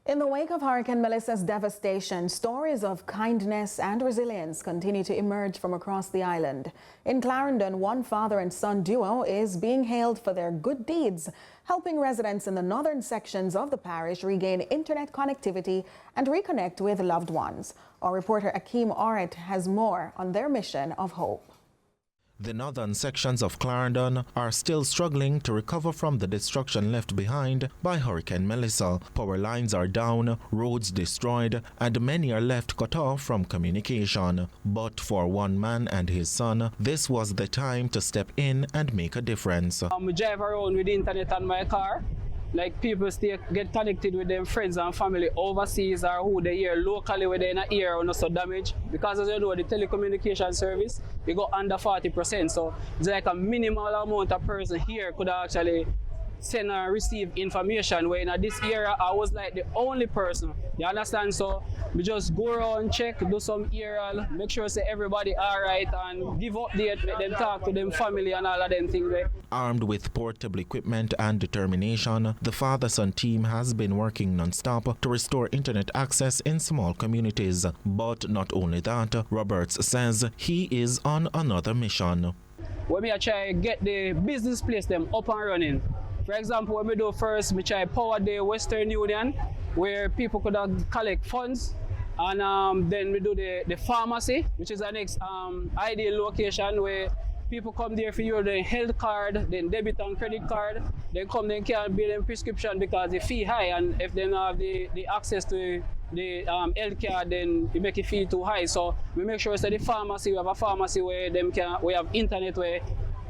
In the wake of Hurricane Melissa's devastation, stories of kindness and resilience continue to emerge from across the island. In Clarendon, one father and son duo is being hailed for their good deeds, helping residents in the northern sections of the parish regain internet connectivity and reconnect with loved ones. Our reporter Akeem Oret has more on their mission of hope. The northern sections of Clarendon are still struggling to recover from the destruction left behind by Hurricane Melissa. Power lines are down, roads destroyed, and many are left cut off from communication. But for one man and his son, this was the time to step in and make a difference. I drive around with the internet on my car. Like people still get connected with them friends and family overseas or who they hear locally where they're in a ear or not so damage. Because as you know, the telecommunication service, we go under 40%. So it's like a minimal amount of person here could actually send or receive information, where in this era I was like the only person. You understand? So we just go around, check, do some aerial, make sure say everybody alright and give update, make them talk to them family and all of them things there. Armed with portable equipment and determination, the father-son team has been working non-stop to restore internet access in small communities. But not only that, Roberts says he is on another mission. When I try to get the business place them up and running. For example, when we do first, we try to power the Western Union, where people could collect funds. And then we do the pharmacy, which is the next ideal location where people come there for your health card, then debit and credit card. Then come, then can't be them prescription because the fee high, and if they don't have the access to the health card, then it make it fee too high. So we make sure that the pharmacy, we have a pharmacy where we have internet where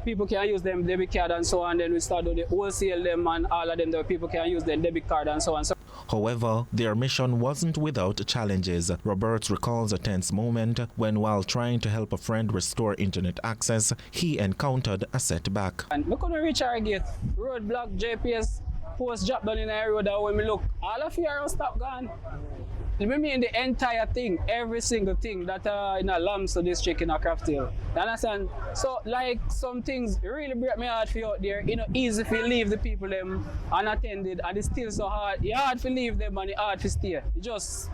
people can use them debit card and so on. Then we start to the wholesale them and all of them that people can use their debit card and so on. However, their mission wasn't without challenges. Roberts recalls a tense moment when, while trying to help a friend restore internet access, he encountered a setback. And we couldn't reach our gate. Roadblock, GPS, post drop down in our road, and when we look, all of you are stop gone. I mean the entire thing, every single thing that in a Lamso district in a Craftail. You understand? So like some things really break my heart for you out there. You know, easy to leave the people them unattended, and it's still so hard. It's hard to leave them and it's hard to stay. It's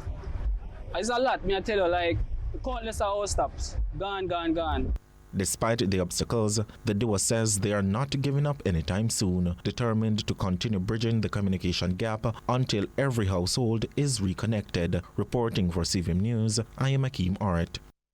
a lot, me I tell you, like countless hours stops. Gone, gone, gone. Despite the obstacles, the duo says they are not giving up anytime soon, determined to continue bridging the communication gap until every household is reconnected. Reporting for CVM News, I am Akeem Oret.